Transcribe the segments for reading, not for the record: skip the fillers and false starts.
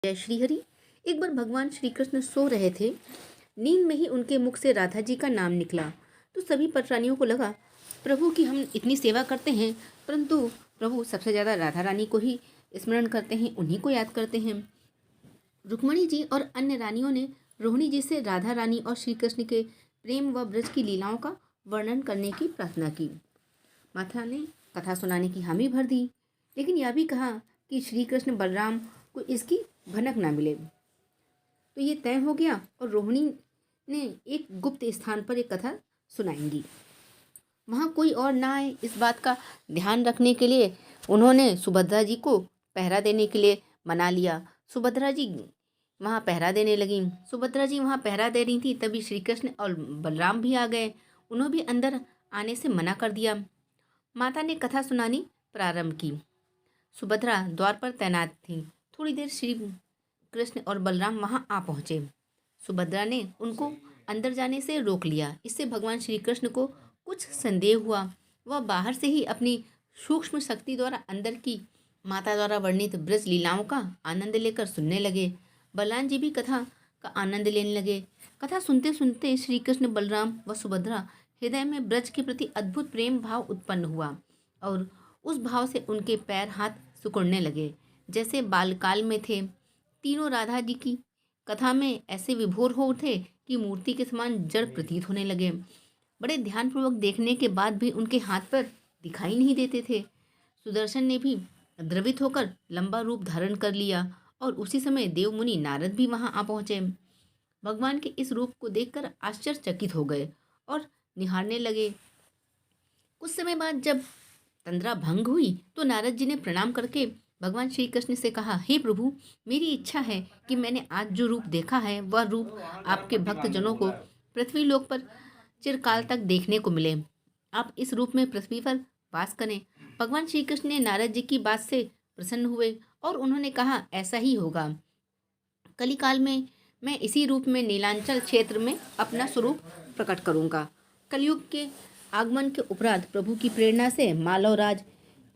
जय श्री हरि। एक बार भगवान श्री कृष्ण सो रहे थे। नींद में ही उनके मुख से राधा जी का नाम निकला तो सभी पटरानियों को लगा प्रभु की हम इतनी सेवा करते हैं, परंतु प्रभु सबसे ज़्यादा राधा रानी को ही स्मरण करते हैं, उन्हीं को याद करते हैं। रुक्मणी जी और अन्य रानियों ने रोहिणी जी से राधा रानी और श्री कृष्ण के प्रेम व ब्रज की लीलाओं का वर्णन करने की प्रार्थना की। माता ने कथा सुनाने की हामी भर दी, लेकिन यह भी कहा कि श्री कृष्ण बलराम को इसकी भनक ना मिले। तो ये तय हो गया और रोहिणी ने एक गुप्त स्थान पर एक कथा सुनाएंगी, वहाँ कोई और ना आए, इस बात का ध्यान रखने के लिए उन्होंने सुभद्रा जी को पहरा देने के लिए मना लिया। सुभद्रा जी वहाँ पहरा देने लगी। सुभद्रा जी वहाँ पहरा दे रही थी, तभी श्री कृष्ण और बलराम भी आ गए। उन्होंने भी अंदर आने से मना कर दिया। माता ने कथा सुनानी प्रारंभ की। सुभद्रा द्वार पर तैनात थी। थोड़ी देर श्री कृष्ण और बलराम वहां आ पहुंचे। सुभद्रा ने उनको अंदर जाने से रोक लिया। इससे भगवान श्री कृष्ण को कुछ संदेह हुआ। वह बाहर से ही अपनी सूक्ष्म शक्ति द्वारा अंदर की माता द्वारा वर्णित ब्रज लीलाओं का आनंद लेकर सुनने लगे। बलराम जी भी कथा का आनंद लेने लगे। कथा सुनते सुनते श्री कृष्ण, बलराम व सुभद्रा हृदय में ब्रज के प्रति अद्भुत प्रेम भाव उत्पन्न हुआ और उस भाव से उनके पैर हाथ सिकुड़ने लगे, जैसे बालकाल में थे। तीनों राधा जी की कथा में ऐसे विभोर हो उठे कि मूर्ति के समान जड़ प्रतीत होने लगे। बड़े ध्यानपूर्वक देखने के बाद भी उनके हाथ पर दिखाई नहीं देते थे। सुदर्शन ने भी द्रवित होकर लंबा रूप धारण कर लिया और उसी समय देव मुनि नारद भी वहां आ पहुंचे। भगवान के इस रूप को देखकर आश्चर्यचकित हो गए और निहारने लगे। कुछ समय बाद जब तंद्रा भंग हुई तो नारद जी ने प्रणाम करके भगवान श्री कृष्ण से कहा, हे प्रभु, मेरी इच्छा है कि मैंने आज जो रूप देखा है वह रूप आपके भक्त जनों को पृथ्वी लोक पर चिरकाल तक देखने को मिले। आप इस रूप में पृथ्वी पर वास करें। भगवान श्री कृष्ण ने नारद जी की बात से प्रसन्न हुए और उन्होंने कहा, ऐसा ही होगा। कलिकाल में मैं इसी रूप में नीलांचल क्षेत्र में अपना स्वरूप प्रकट करूंगा। कलयुग के आगमन के उपरांत प्रभु की प्रेरणा से मालवराज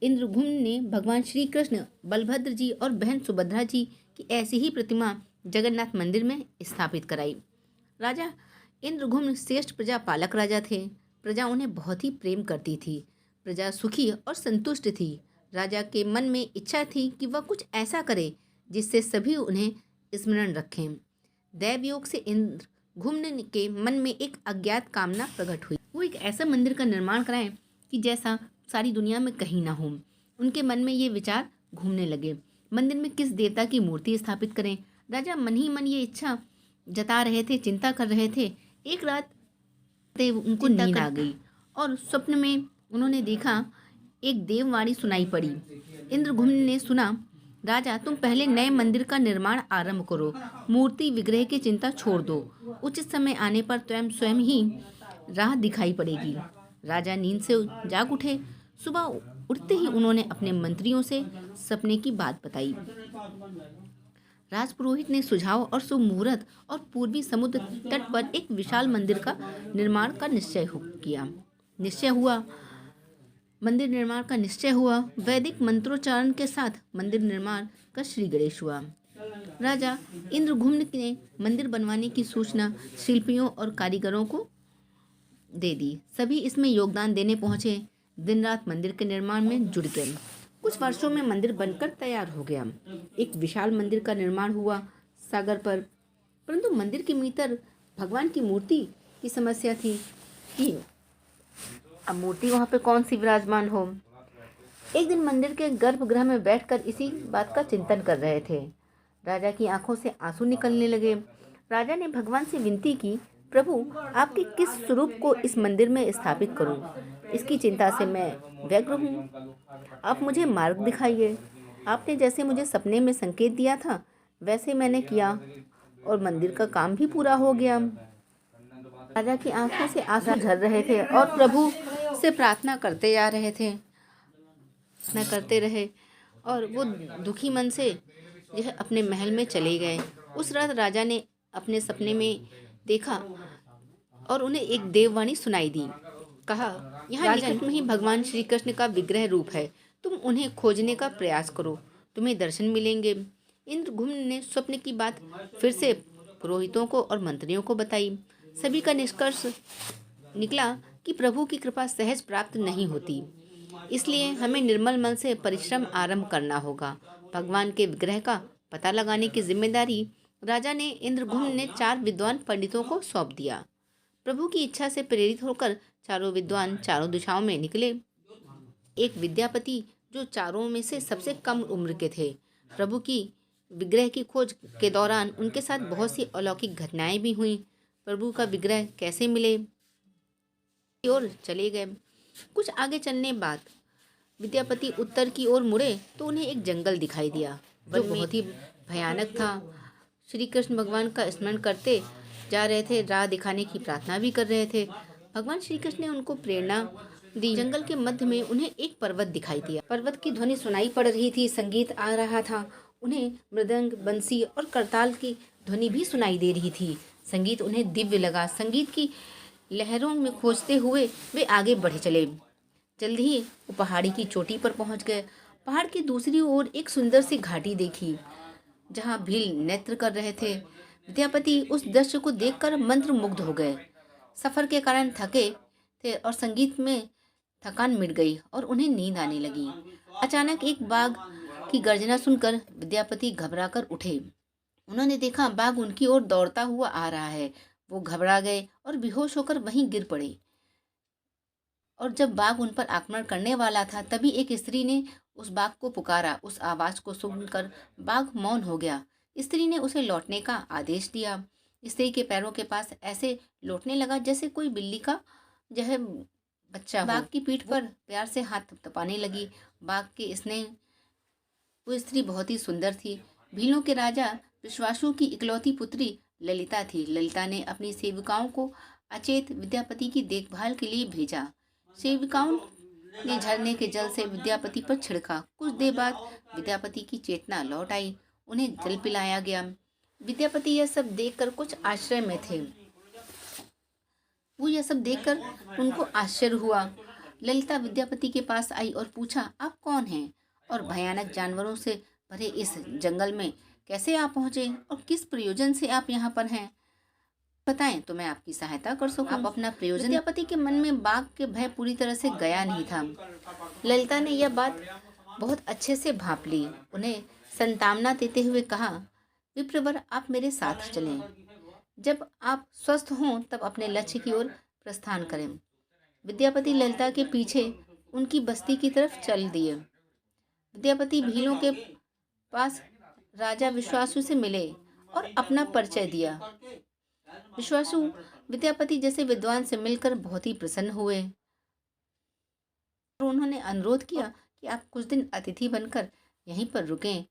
इंद्रघुम्न ने भगवान श्री कृष्ण, बलभद्र जी और बहन सुभद्रा जी की ऐसी ही प्रतिमा जगन्नाथ मंदिर में स्थापित कराई। राजा इंद्रघुम्न श्रेष्ठ प्रजा पालक राजा थे। प्रजा उन्हें बहुत ही प्रेम करती थी। प्रजा सुखी और संतुष्ट थी। राजा के मन में इच्छा थी कि वह कुछ ऐसा करे जिससे सभी उन्हें स्मरण रखें। दैवयोग से इंद्रघुम्न के मन में एक अज्ञात कामना प्रकट हुई। वो एक ऐसा मंदिर का निर्माण कराएं कि जैसा सारी दुनिया में कहीं ना हो। उनके मन में ये विचार घूमने लगे, मंदिर में किस देवता की मूर्ति स्थापित करें। राजा मन ही मन ये इच्छा जता रहे थे, चिंता कर रहे थे। एक रात उनको नींद आ गई और स्वप्न में उन्होंने देखा एक देववाणी सुनाई पड़ी। इंद्रघुम्न ने सुना, राजा, तुम पहले नए मंदिर का निर्माण आरंभ करो। मूर्ति विग्रह की चिंता छोड़ दो। उचित समय आने पर स्वयं ही राह दिखाई पड़ेगी। राजा नींद से जाग उठे। सुबह उठते ही उन्होंने अपने मंत्रियों से सपने की बात बताई। राजपुरोहित ने सुझाव और शुभ मुहूर्त और पूर्वी समुद्र तट पर एक विशाल मंदिर का निर्माण का मंदिर निर्माण का निश्चय हुआ। वैदिक मंत्रोच्चारण के साथ मंदिर निर्माण का श्री गणेश हुआ। राजा इंद्रघुम्न ने मंदिर बनवाने की सूचना शिल्पियों और कारीगरों को दे दी। सभी इसमें योगदान देने पहुंचे। दिन रात मंदिर के निर्माण में जुट गए। कुछ वर्षों में मंदिर बनकर तैयार हो गया। एक विशाल मंदिर का निर्माण हुआ सागर पर, परंतु मंदिर के भीतर भगवान की मूर्ति की समस्या थी कि अब मूर्ति वहां पे कौन सी विराजमान हो। एक दिन मंदिर के गर्भगृह में बैठकर इसी बात का चिंतन कर रहे थे। राजा की आंखों से आंसू निकलने लगे। राजा ने भगवान से विनती की, प्रभु, आपके किस स्वरूप को इस मंदिर में स्थापित करूं? इसकी चिंता से मैं व्यग्र हूँ। आप मुझे मार्ग दिखाइए। आपने जैसे मुझे सपने में संकेत दिया था वैसे मैंने किया और मंदिर का काम भी पूरा हो गया। राजा की आंखों से आंसू झर रहे थे और प्रभु से प्रार्थना करते जा रहे थे, प्रार्थना करते रहे और वो दुखी मन से यह अपने महल में चले गए। उस रात राजा ने अपने सपने में देखा और उन्हें एक देववाणी सुनाई दी। कहा, यहाँ निकट में ही भगवान श्री कृष्ण का विग्रह रूप है। तुम उन्हें खोजने का प्रयास करो, तुम्हें दर्शन मिलेंगे। इंद्रघुम्न ने स्वप्न की बात फिर से पुरोहितों को और मंत्रियों को बताई। सभी का निष्कर्ष निकला कि प्रभु की कृपा सहज प्राप्त नहीं होती, इसलिए हमें निर्मल मन से परिश्रम आरंभ करना होगा। भगवान के विग्रह का पता लगाने की जिम्मेदारी राजा ने इंद्रघुम्न ने 4 विद्वान पंडितों को सौंप दिया। प्रभु की इच्छा से प्रेरित होकर चारों विद्वान चारों दिशाओं में निकले। एक विद्यापति जो चारों में से सबसे कम उम्र के थे, प्रभु की विग्रह की खोज के दौरान उनके साथ बहुत सी अलौकिक घटनाएं भी हुई। प्रभु का विग्रह कैसे मिले की ओर चले गए। कुछ आगे चलने बाद विद्यापति उत्तर की ओर मुड़े तो उन्हें एक जंगल दिखाई दिया जो बहुत ही भयानक था। श्री कृष्ण भगवान का स्मरण करते जा रहे थे, राह दिखाने की प्रार्थना भी कर रहे थे। भगवान श्री कृष्ण ने उनको प्रेरणा दी। जंगल के मध्य में उन्हें एक पर्वत दिखाई दिया। पर्वत की ध्वनि सुनाई पड़ रही थी, संगीत आ रहा था। उन्हें मृदंग, बंसी और करताल की ध्वनि भी सुनाई दे रही थी। संगीत उन्हें दिव्य लगा। संगीत की लहरों में खोजते हुए वे आगे बढ़े चले। जल्द ही वो पहाड़ी की चोटी पर पहुंच गए। पहाड़ की दूसरी ओर एक सुंदर सी घाटी देखी जहां भील नृत्य कर रहे थे। विद्यापति उस दृश्य को देखकर मंत्रमुग्ध हो गए। सफर के कारण थके थे और संगीत में थकान मिट गई और उन्हें नींद आने लगी। अचानक एक बाघ की गर्जना सुनकर विद्यापति घबराकर उठे। उन्होंने देखा बाघ उनकी ओर दौड़ता हुआ आ रहा है। वो घबरा गए और बेहोश होकर वहीं गिर पड़े। और जब बाघ उन पर आक्रमण करने वाला था तभी एक स्त्री ने उस बाघ को पुकारा। उस आवाज को सुनकर बाघ मौन हो गया। स्त्री ने उसे लौटने का आदेश दिया। स्त्री के पैरों के पास ऐसे लौटने लगा जैसे कोई बिल्ली का जो बच्चा हो। बाघ की पीठ पर प्यार से हाथ थपथपाने लगी। बाघ के स्नेह वो स्त्री बहुत ही सुंदर थी। भीलों के राजा विश्वासु की इकलौती पुत्री ललिता थी। ललिता ने अपनी सेविकाओं को अचेत विद्यापति की देखभाल के लिए भेजा। सेविकाओं ने झरने के जल से विद्यापति पर छिड़का। कुछ देर बाद विद्यापति की चेतना लौट आई। उन्हें जल पिलाया गया। विद्यापति यह सब देखकर कुछ आश्चर्य में थे। वो यह सब देखकर उनको आश्चर्य हुआ। ललिता विद्यापति के पास आई और पूछा, आप कौन हैं और भयानक जानवरों से भरे इस जंगल में कैसे आप पहुंचे और किस प्रयोजन से आप यहाँ पर हैं? बताएं तो मैं आपकी सहायता कर सकूं। आप अपना प्रयोजन। विद्यापति के मन में बाघ के भय पूरी तरह से गया नहीं था। ललिता ने यह बात बहुत अच्छे से भांप ली। उन्हें संतावना देते हुए कहा, विप्रवर आप मेरे साथ चलें। जब आप स्वस्थ हों तब अपने लक्ष्य की ओर प्रस्थान करें। विद्यापति ललिता के पीछे उनकी बस्ती की तरफ चल दिए। विद्यापति भीलों के पास राजा विश्वासु से मिले और अपना परिचय दिया। विश्वासु विद्यापति जैसे विद्वान से मिलकर बहुत ही प्रसन्न हुए और उन्होंने अनुरोध किया कि आप कुछ दिन अतिथि बनकर यहीं पर रुकें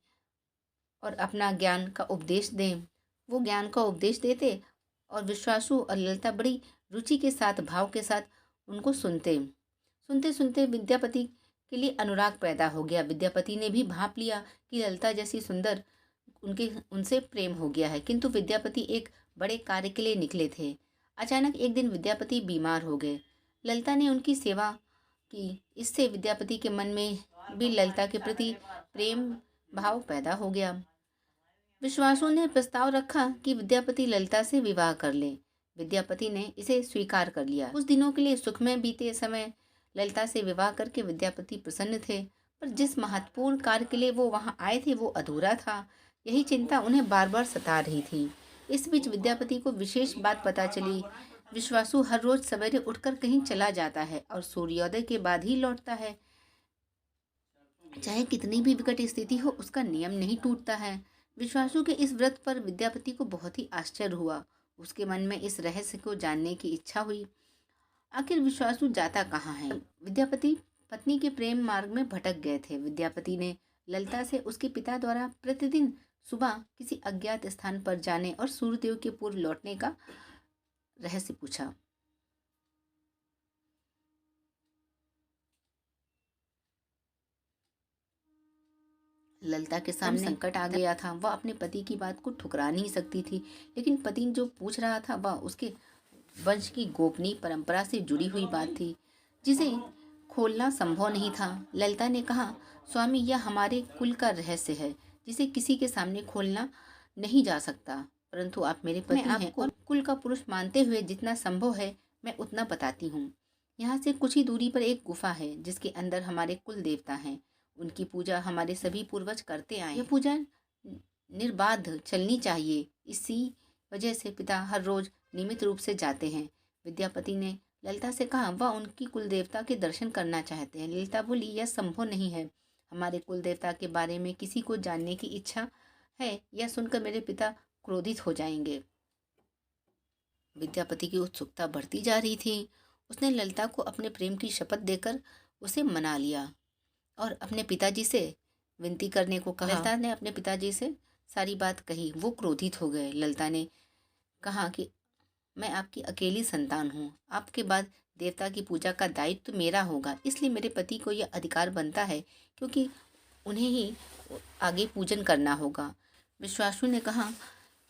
और अपना ज्ञान का उपदेश दें। वो ज्ञान का उपदेश देते और विश्वासु और ललिता बड़ी रुचि के साथ, भाव के साथ उनको सुनते। सुनते सुनते विद्यापति के लिए अनुराग पैदा हो गया। विद्यापति ने भी भांप लिया कि ललिता जैसी सुंदर उनसे प्रेम हो गया है। किंतु विद्यापति एक बड़े कार्य के लिए निकले थे। अचानक एक दिन विद्यापति बीमार हो गए। ललिता ने उनकी सेवा की। इससे विद्यापति के मन में भी ललिता के प्रति प्रेम भाव पैदा हो गया। विश्वासु ने प्रस्ताव रखा कि विद्यापति ललिता से विवाह कर ले। विद्यापति ने इसे स्वीकार कर लिया। कुछ दिनों के लिए सुख में बीते समय ललिता से विवाह करके विद्यापति प्रसन्न थे, पर जिस महत्वपूर्ण कार्य के लिए वो वहां आए थे वो अधूरा था। यही चिंता उन्हें बार बार सता रही थी। इस बीच विद्यापति को विशेष बात पता चली। विश्वासु हर रोज सवेरे उठकर कहीं चला जाता है और सूर्योदय के बाद ही लौटता है। चाहे कितनी भी विकट स्थिति हो, उसका नियम नहीं टूटता है। विश्वासु के इस व्रत पर विद्यापति को बहुत ही आश्चर्य हुआ। उसके मन में इस रहस्य को जानने की इच्छा हुई। आखिर विश्वासु जाता कहाँ है? विद्यापति पत्नी के प्रेम मार्ग में भटक गए थे। विद्यापति ने ललिता से उसके पिता द्वारा प्रतिदिन सुबह किसी अज्ञात स्थान पर जाने और सूर्यदेव के पूर्व लौटने का रहस्य पूछा। ललिता के सामने संकट आ गया था। वह अपने पति की बात को ठुकरा नहीं सकती थी, लेकिन पति जो पूछ रहा था वह उसके वंश की गोपनीय परंपरा से जुड़ी हुई बात थी, जिसे खोलना संभव नहीं था। ललिता ने कहा, स्वामी, यह हमारे कुल का रहस्य है। जिसे किसी के सामने खोलना नहीं जा सकता, परंतु आप मेरे पति हैं और कुल का पुरुष मानते हुए जितना संभव है मैं उतना बताती हूँ। यहाँ से कुछ ही दूरी पर एक गुफा है जिसके अंदर हमारे कुल देवता हैं। उनकी पूजा हमारे सभी पूर्वज करते आए। यह पूजा निर्बाध चलनी चाहिए। इसी वजह से पिता हर रोज नियमित रूप से जाते हैं। विद्यापति ने ललिता से कहा, वह उनकी कुल देवता के दर्शन करना चाहते हैं। ललिता बोली, यह संभव नहीं है। हमारे कुल देवता के बारे में किसी को जानने की इच्छा है, यह सुनकर मेरे पिता क्रोधित हो जाएंगे। विद्यापति की उत्सुकता बढ़ती जा रही थी। उसने ललिता को अपने प्रेम की शपथ देकर उसे मना लिया और अपने पिताजी से विनती करने को कहा। ललिता ने अपने पिताजी से सारी बात कही। वो क्रोधित हो गए। ललिता ने कहा कि मैं आपकी अकेली संतान हूँ। आपके बाद देवता की पूजा का दायित्व तो मेरा होगा, इसलिए मेरे पति को यह अधिकार बनता है क्योंकि उन्हें ही आगे पूजन करना होगा। विश्वासु ने कहा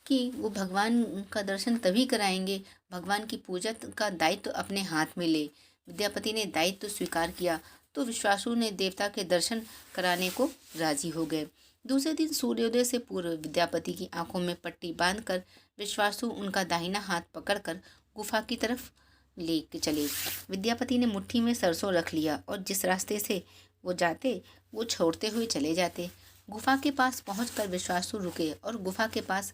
कि वो भगवान का दर्शन तभी कराएंगे भगवान की पूजा का दायित्व अपने हाथ में ले। विद्यापति ने दायित्व स्वीकार किया तो विश्वासु ने देवता के दर्शन कराने को राजी हो गए। दूसरे दिन सूर्योदय से पूर्व विद्यापति की आंखों में पट्टी बांधकर विश्वासु उनका दाहिना हाथ पकड़कर गुफा की तरफ ले चले। विद्यापति ने मुट्ठी में सरसों रख लिया और जिस रास्ते से वो जाते वो छोड़ते हुए चले जाते। गुफा के पास पहुंचकर विश्वासु रुके और गुफा के पास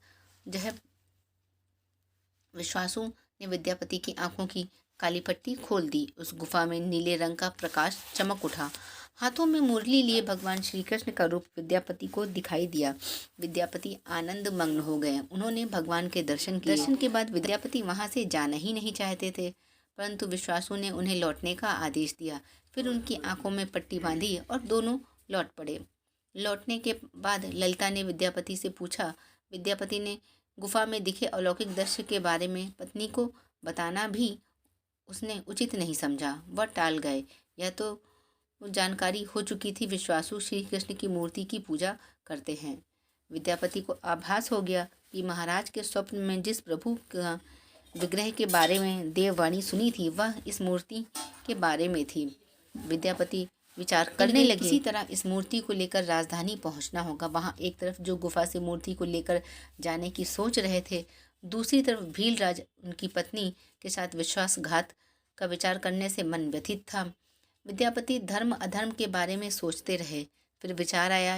विश्वासु ने विद्यापति की आंखों की काली पट्टी खोल दी। उस गुफा में नीले रंग का प्रकाश चमक उठा। हाथों में मुरली लिए भगवान श्री कृष्ण का रूप विद्यापति को दिखाई दिया। विद्यापति आनंद मग्न हो गए। उन्होंने भगवान के दर्शन किए। दर्शन के बाद विद्यापति वहां से जाना ही नहीं चाहते थे, परंतु विश्वासु ने उन्हें लौटने का आदेश दिया। फिर उनकी आंखों में पट्टी बांधी और दोनों लौट पड़े। लौटने के बाद ललिता ने विद्यापति से पूछा। विद्यापति ने गुफा में दिखे अलौकिक दृश्य के बारे में पत्नी को बताना भी उसने उचित नहीं समझा। वह टाल गए। यह तो जानकारी हो चुकी थी विश्वासु श्री कृष्ण की मूर्ति की पूजा करते हैं। विद्यापति को आभास हो गया कि महाराज के स्वप्न में जिस प्रभु का विग्रह के बारे में देववाणी सुनी थी वह इस मूर्ति के बारे में थी। विद्यापति विचार करने लगे, इसी तरह इस मूर्ति को लेकर राजधानी पहुंचना होगा। वहां एक तरफ जो गुफा से मूर्ति को लेकर जाने की सोच रहे थे, दूसरी तरफ भीलराज उनकी पत्नी के साथ विश्वासघात का विचार करने से मन व्यथित था। विद्यापति धर्म अधर्म के बारे में सोचते रहे। फिर विचार आया,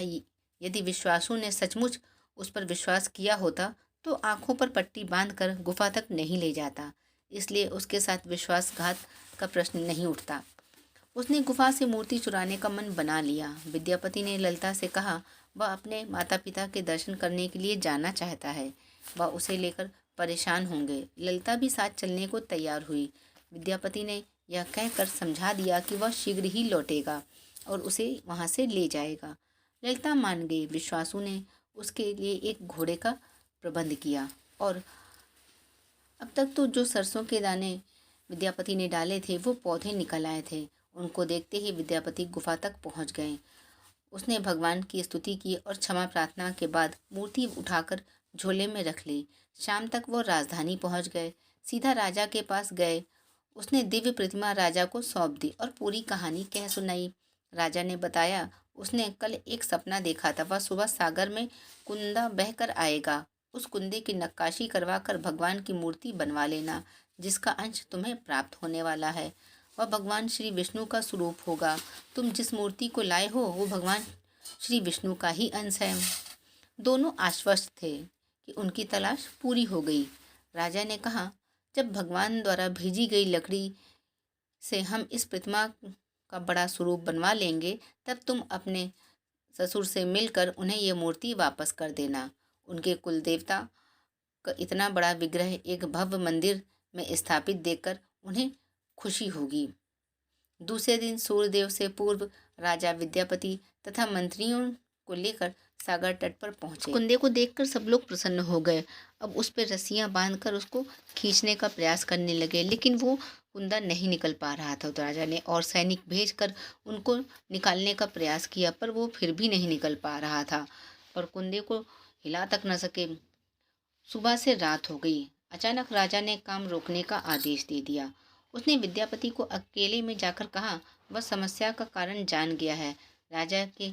यदि विश्वासु ने सचमुच उस पर विश्वास किया होता तो आंखों पर पट्टी बांधकर गुफा तक नहीं ले जाता, इसलिए उसके साथ विश्वासघात का प्रश्न नहीं उठता। उसने गुफा से मूर्ति चुराने का मन बना लिया। विद्यापति ने ललिता से कहा, वह अपने माता पिता के दर्शन करने के लिए जाना चाहता है, वह उसे लेकर परेशान होंगे। ललिता भी साथ चलने को तैयार हुई। विद्यापति ने यह कहकर समझा दिया कि वह शीघ्र ही लौटेगा और उसे वहां से ले जाएगा। ललिता मान गई। विश्वासु ने उसके लिए एक घोड़े का प्रबंध किया और अब तक तो जो सरसों के दाने विद्यापति ने डाले थे वो पौधे निकल आए थे। उनको देखते ही विद्यापति गुफा तक पहुंच गए। उसने भगवान की स्तुति की और क्षमा प्रार्थना के बाद मूर्ति उठाकर झोले में रख ली। शाम तक वो राजधानी पहुंच गए। सीधा राजा के पास गए। उसने दिव्य प्रतिमा राजा को सौंप दी और पूरी कहानी कह सुनाई। राजा ने बताया, उसने कल एक सपना देखा था। वह सुबह सागर में कुंदा बहकर आएगा। उस कुंदे की नक्काशी करवा कर भगवान की मूर्ति बनवा लेना, जिसका अंश तुम्हें प्राप्त होने वाला है। वह भगवान श्री विष्णु का स्वरूप होगा। तुम जिस मूर्ति को लाए हो वो भगवान श्री विष्णु का ही अंश है। दोनों आश्वस्त थे कि उनकी तलाश पूरी हो गई। राजा ने कहा, जब भगवान द्वारा भेजी गई लकड़ी से हम इस प्रतिमा का बड़ा स्वरूप बनवा लेंगे, तब तुम अपने ससुर से मिलकर उन्हें यह मूर्ति वापस कर देना। उनके कुल देवता का इतना बड़ा विग्रह एक भव्य मंदिर में स्थापित देखकर उन्हें खुशी होगी। दूसरे दिन सूर्यदेव से पूर्व राजा विद्यापति तथा मंत्रियों को लेकर सागर तट पर पहुंचे। कुंदे को देखकर सब लोग प्रसन्न हो गए। अब उस पर रस्सियां बांधकर उसको खींचने का प्रयास करने लगे, लेकिन वो कुंदा नहीं निकल पा रहा था। तो राजा ने और सैनिक भेजकर उनको निकालने का प्रयास किया, पर वो फिर भी नहीं निकल पा रहा था, पर कुंदे को हिला तक न सके। सुबह से रात हो गई। अचानक राजा ने काम रोकने का आदेश दे दिया। उसने विद्यापति को अकेले में जाकर कहा, वह समस्या का कारण जान गया है। राजा के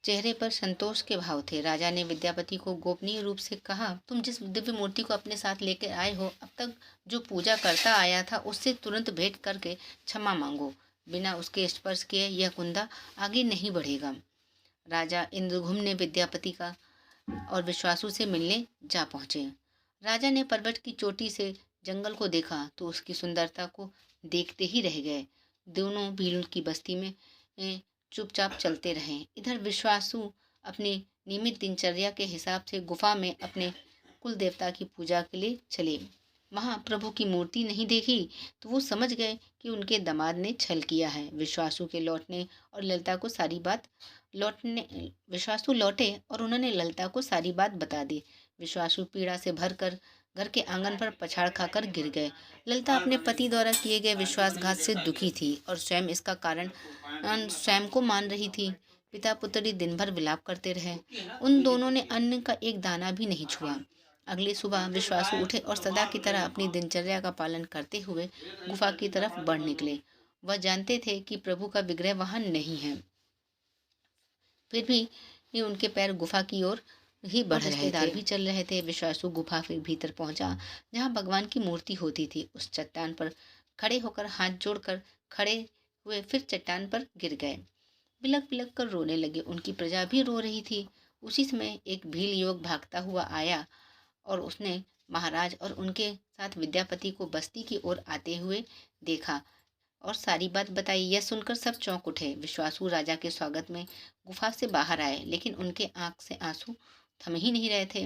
चेहरे पर संतोष के भाव थे। राजा ने विद्यापति को गोपनीय रूप से कहा, तुम जिस दिव्य मूर्ति को अपने साथ लेकर आए हो, अब तक जो पूजा करता आया था उससे तुरंत भेंट करके क्षमा मांगो। बिना उसके स्पर्श किए यह कुंदा आगे नहीं बढ़ेगा। राजा इंद्रघुम्न ने विद्यापति का और विश्वासु से मिलने जा पहुंचे। राजा ने पर्वत की चोटी से जंगल को देखा तो उसकी सुंदरता को देखते ही रह गए। दोनों भील की बस्ती में चुपचाप चलते रहे। इधर विश्वासु अपनी नियमित दिनचर्या के हिसाब से गुफा में अपने कुल देवता की पूजा के लिए चले। वहां प्रभु की मूर्ति नहीं देखी तो वो समझ गए कि उनके दामाद ने छल किया है। विश्वासु लौटे और उन्होंने ललिता को सारी बात बता दी। विश्वासु पीड़ा से भरकर घर के आंगन पर पछाड़ खाकर गिर गए। ललिता अपने पति द्वारा किए गए विश्वासघात से दुखी थी और स्वयं इसका कारण स्वयं को मान रही थी। पिता पुत्री दिन भर विलाप करते रहे। उन दोनों ने अन्न का एक दाना भी नहीं छुआ। अगली सुबह विश्वासु उठे और सदा की तरह अपनी दिनचर्या का पालन करते हुए गुफा की तरफ बढ़ निकले। वह जानते थे कि प्रभु का विग्रह वहां नहीं है, फिर भी उनके पैर गुफा की ओर ही बढ़ रहे थे। भी चल रहे थे। विश्वासु गुफा के भीतर पहुंचा जहां भगवान की मूर्ति होती थी। उस चट्टान पर खड़े होकर हाथ जोड़कर खड़े हुए फिर चट्टान पर गिर गए। बिलक बिलक कर रोने लगे। उनकी प्रजा भी रो रही थी। उसी समय एक भील युवक भागता हुआ आया और उसने महाराज और उनके साथ विद्यापति को बस्ती की ओर आते हुए देखा और सारी बात बताई। यह सुनकर सब चौंक उठे। विश्वासु राजा के स्वागत में गुफा से बाहर आए, लेकिन उनके आंख से आंसू थम ही नहीं रहे थे।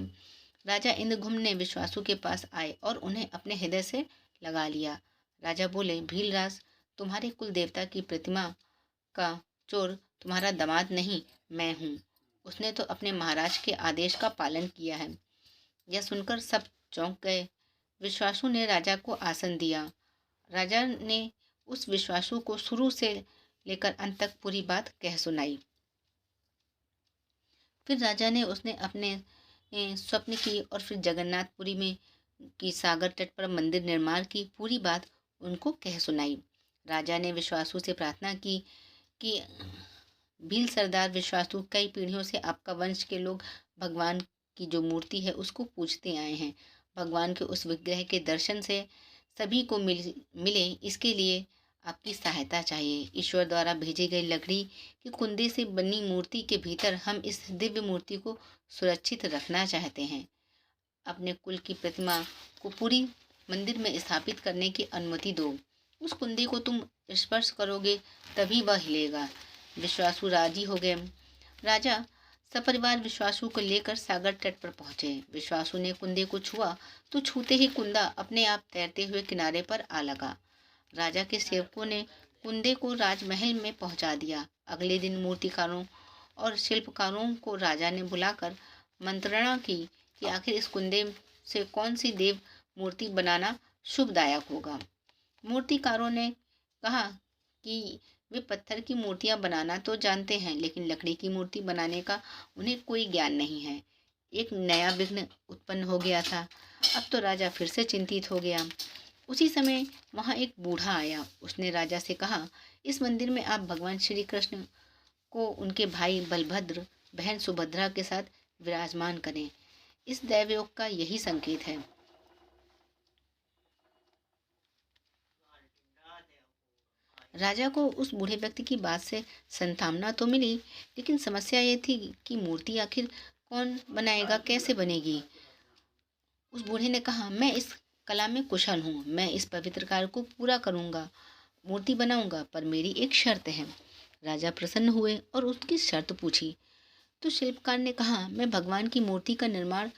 राजा इंद्रघुम्न ने विश्वासु के पास आए और उन्हें अपने हृदय से लगा लिया। राजा बोले, भीलराज, तुम्हारे कुल देवता की प्रतिमा का चोर तुम्हारा दामाद नहीं, मैं हूँ। उसने तो अपने महाराज के आदेश का पालन किया है। यह सुनकर सब चौंक गए। विश्वासु ने राजा को आसन दिया। राजा ने उस विश्वासु को शुरू से लेकर अंत तक पूरी बात कह सुनाई। फिर राजा ने उसने अपने स्वप्न की और फिर जगन्नाथपुरी में की सागर तट पर मंदिर निर्माण की पूरी बात उनको कह सुनाई। राजा ने विश्वासु से प्रार्थना की कि भील सरदार विश्वासु, कई पीढ़ियों से आपका वंश के लोग भगवान की जो मूर्ति है उसको पूजते आए हैं। भगवान के उस विग्रह के दर्शन से सभी को मिले, इसके लिए आपकी सहायता चाहिए। ईश्वर द्वारा भेजी गई लकड़ी की कुंदे से बनी मूर्ति के भीतर हम इस दिव्य मूर्ति को सुरक्षित रखना चाहते हैं। अपने कुल की प्रतिमा को पूरी मंदिर में स्थापित करने की अनुमति दो। उस कुंदे को तुम स्पर्श करोगे तभी वह हिलेगा। विश्वासु राजी हो गए। राजा सपरिवार विश्वासु को लेकर सागर तट पर पहुंचे। विश्वासु ने कुंदे को छुआ तो छूते ही कुंदा अपने आप तैरते हुए किनारे पर आ लगा। राजा के सेवकों ने कुंदे को राजमहल में पहुंचा दिया। अगले दिन मूर्तिकारों और शिल्पकारों को राजा ने बुलाकर मंत्रणा की कि आखिर इस कुंदे से कौन सी देव मूर्ति बनाना शुभदायक होगा। मूर्तिकारों ने कहा कि वे पत्थर की मूर्तियां बनाना तो जानते हैं, लेकिन लकड़ी की मूर्ति बनाने का उन्हें कोई ज्ञान नहीं है। एक नया विघ्न उत्पन्न हो गया था। अब तो राजा फिर से चिंतित हो गया। उसी समय वहां एक बूढ़ा आया। उसने राजा से कहा, इस मंदिर में आप भगवान श्री कृष्ण को उनके भाई बलभद्र, बहन सुभद्रा के साथ विराजमान करें। इस दैवयोग का यही संकेत है। राजा को उस बूढ़े व्यक्ति की बात से संतावना तो मिली, लेकिन समस्या ये थी कि मूर्ति आखिर कौन बनाएगा, कैसे बनेगी। उस बूढ़े ने कहा, मैं इस कला में कुशल हूँ, मैं इस पवित्र कार्य को पूरा करूँगा, मूर्ति बनाऊंगा, पर मेरी एक शर्त है। राजा प्रसन्न हुए और उसकी शर्त पूछी तो शिल्पकार ने कहा, मैं भगवान की मूर्ति का निर्माण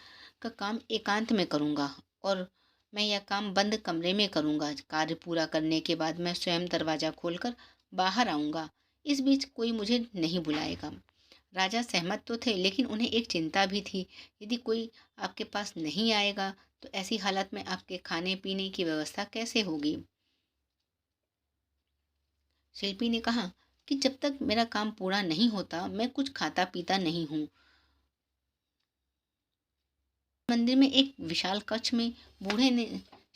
का काम एकांत में करूँगा और मैं यह काम बंद कमरे में करूँगा। कार्य पूरा करने के बाद मैं स्वयं दरवाज़ा खोलकर बाहर आऊँगा। इस बीच कोई मुझे नहीं बुलाएगा। राजा सहमत तो थे, लेकिन उन्हें एक चिंता भी थी। यदि कोई आपके पास नहीं आएगा तो ऐसी हालत में आपके खाने पीने की व्यवस्था कैसे होगी। शिल्पी ने कहा कि जब तक मेरा काम पूरा नहीं होता मैं कुछ खाता पीता नहीं हूँ। मंदिर में एक विशाल कक्ष में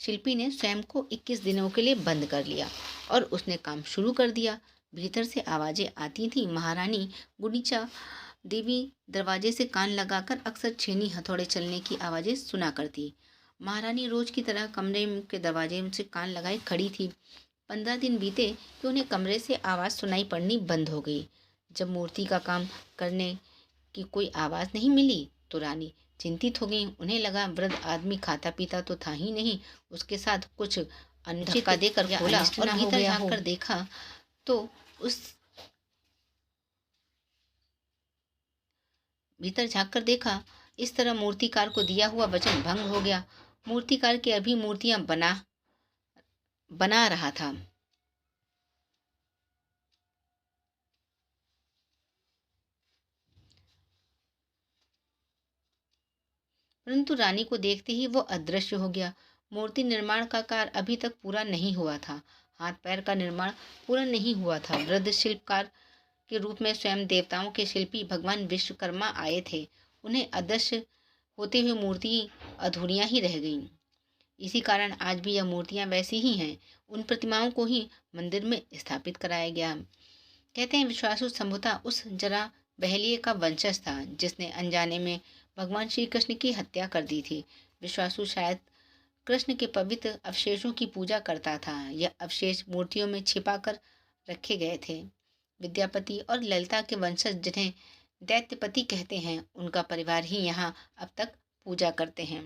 शिल्पी ने स्वयं को 21 दिनों के लिए बंद कर लिया और उसने काम शुरू कर दिया। भीतर से आवाजें आती थी। महारानी गुडीचा देवी दरवाजे से कान लगाकर अक्सर छेनी हथौड़े चलने की आवाज़ें सुना करती। महारानी रोज की तरह कमरे के दरवाजे से कान लगाए खड़ी थी। 15 दिन बीते कि उन्हें कमरे से आवाज़ सुनाई पड़नी बंद हो गई। जब मूर्ति का काम करने की कोई आवाज़ नहीं मिली तो रानी चिंतित हो गई। उन्हें लगा वृद्ध आदमी खाता पीता तो था ही नहीं, उसके साथ कुछ धक्का देकर खोला और भीतर झांककर देखा तो उस भीतर झांककर देखा इस तरह मूर्तिकार को दिया हुआ वचन भंग हो गया। मूर्तिकार के अभी मूर्तियां बना रहा था। परंतु रानी को देखते ही वो अदृश्य हो गया। मूर्ति निर्माण का कार्य अभी तक पूरा नहीं हुआ था। हाथ पैर का निर्माण पूरा नहीं हुआ था। वृद्ध शिल्पकार के रूप में स्वयं देवताओं के शिल्पी भगवान विश्वकर्मा आए थे। उन्हें अदृश्य होते हुए मूर्ति अधूरियां ही रह गईं। इसी कारण आज भी यह मूर्तियां वैसी ही हैं। उन प्रतिमाओं को ही मंदिर में स्थापित कराया गया। कहते हैं विश्वासु संभवतः उस जरा बहलिए का वंशज था जिसने अनजाने में भगवान श्री कृष्ण की हत्या कर दी थी। विश्वासु शायद कृष्ण के पवित्र अवशेषों की पूजा करता था। यह अवशेष मूर्तियों में छिपा कर रखे गए थे। विद्यापति और ललिता के वंशज जिन्हें दैत्यपति कहते हैं, उनका परिवार ही यहाँ अब तक पूजा करते हैं।